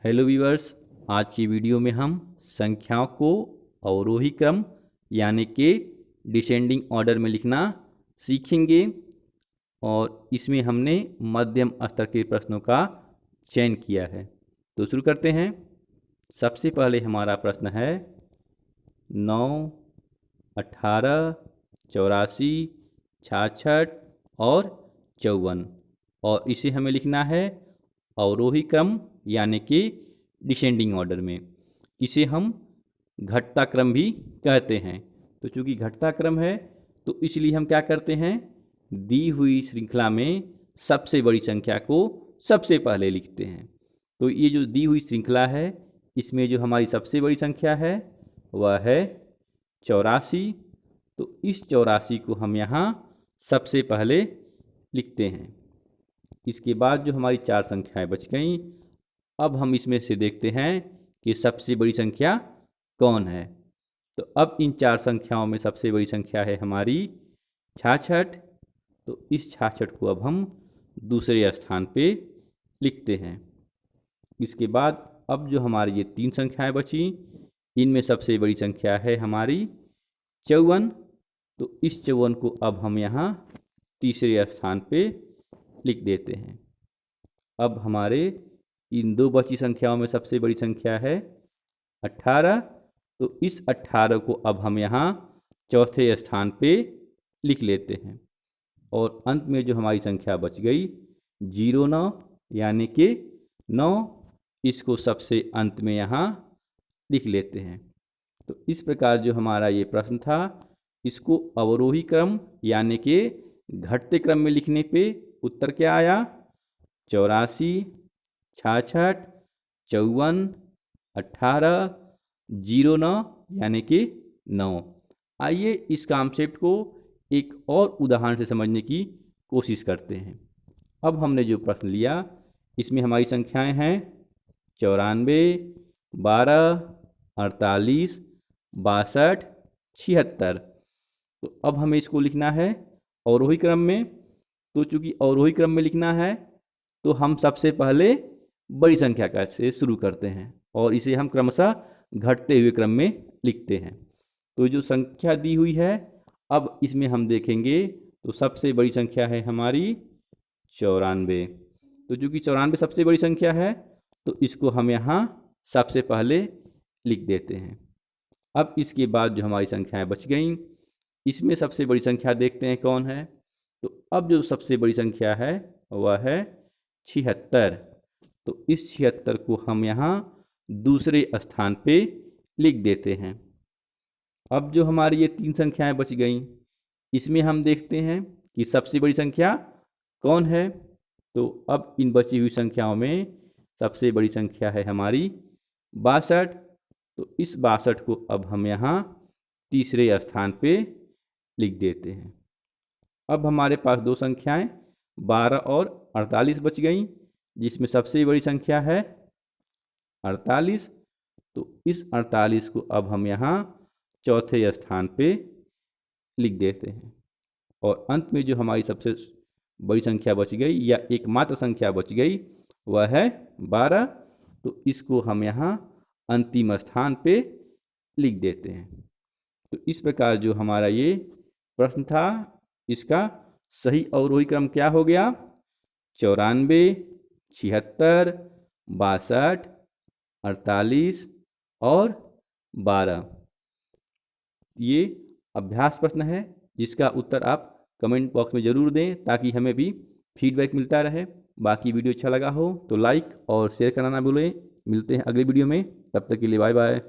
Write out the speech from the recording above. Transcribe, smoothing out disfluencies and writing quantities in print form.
Hello viewers, आज की video में हम संख्याओं को अवरोही क्रम यानी कि डिसेंडिंग ऑर्डर में लिखना सीखेंगे और इसमें हमने मध्यम स्तर के प्रश्नों का चयन किया है। तो शुरू करते हैं। सबसे पहले हमारा प्रश्न है 9, 18, 84, 66 और 54 और इसे हमें लिखना है अवरोही क्रम यानी कि डिसेंडिंग ऑर्डर में। इसे हम घटता क्रम भी कहते हैं। तो चूंकि घटता क्रम है तो इसलिए हम क्या करते हैं, दी हुई श्रृंखला में सबसे बड़ी संख्या को सबसे पहले लिखते हैं। तो ये जो दी हुई श्रृंखला है इसमें जो हमारी सबसे बड़ी संख्या है वह है 84। तो इस 84 को हम यहाँ सबसे पहले लिखते हैं। इसके बाद जो हमारी चार संख्याएं बच गईं, अब हम इसमें से देखते हैं कि सबसे बड़ी संख्या कौन है। तो अब इन चार संख्याओं में सबसे बड़ी संख्या है हमारी 66। तो इस 66 को अब हम दूसरे स्थान पे लिखते हैं। इसके बाद अब जो हमारी ये तीन संख्याएं बची, इनमें सबसे बड़ी संख्या है हमारी 54। तो इस 54 को अब हम यहाँ तीसरे स्थान पे लिख देते हैं। अब हमारे इन दो बची संख्याओं में सबसे बड़ी संख्या है 18। तो इस 18 को अब हम यहाँ चौथे स्थान पे लिख लेते हैं और अंत में जो हमारी संख्या बच गई 09 यानी कि 9, इसको सबसे अंत में यहाँ लिख लेते हैं। तो इस प्रकार जो हमारा ये प्रश्न था, इसको अवरोही क्रम यानी कि घटते क्रम में लिखने पे उत्तर क्या आया, 84, 66, 54, 18, 09 यानी कि 9। आइए इस कॉन्सेप्ट को एक और उदाहरण से समझने की कोशिश करते हैं। अब हमने जो प्रश्न लिया इसमें हमारी संख्याएं हैं 94, 12, 48, 62, 76। तो अब हमें इसको लिखना है अवरोही क्रम में। तो चूंकि अवरोही क्रम में लिखना है तो हम सबसे पहले बड़ी संख्या का से शुरू करते हैं और इसे हम क्रमशः घटते हुए क्रम में लिखते हैं। तो जो संख्या दी हुई है अब इसमें हम देखेंगे तो सबसे बड़ी संख्या है हमारी 94। तो चूंकि 94 सबसे बड़ी संख्या है तो इसको हम यहाँ सबसे पहले लिख देते हैं। अब इसके बाद जो हमारी संख्याएं बच गईं, इसमें सबसे बड़ी संख्या देखते हैं कौन है। तो अब जो सबसे बड़ी संख्या है वह है 76। तो इस 76 को हम यहाँ दूसरे स्थान पे लिख देते हैं। अब जो हमारी ये तीन संख्याएं बच गईं, इसमें हम देखते हैं कि सबसे बड़ी संख्या कौन है। तो अब इन बची हुई संख्याओं में सबसे बड़ी संख्या है हमारी 62। तो इस 62 को अब हम यहाँ तीसरे स्थान पे लिख देते हैं। अब हमारे पास दो संख्याएं 12 और 48 बच गईं, जिसमें सबसे बड़ी संख्या है 48। तो इस 48 को अब हम यहाँ चौथे स्थान पे लिख देते हैं और अंत में जो हमारी सबसे बड़ी संख्या बच गई या एकमात्र संख्या बच गई वह है 12। तो इसको हम यहाँ अंतिम स्थान पे लिख देते हैं। तो इस प्रकार जो हमारा ये प्रश्न था, इसका सही अवरोही क्रम क्या हो गया, 94, 76, 62, 48 और 12। ये अभ्यास प्रश्न है जिसका उत्तर आप कमेंट बॉक्स में ज़रूर दें ताकि हमें भी फीडबैक मिलता रहे। बाकी वीडियो अच्छा लगा हो तो लाइक और शेयर करना ना भूलें। मिलते हैं अगले वीडियो में, तब तक के लिए बाय बाय।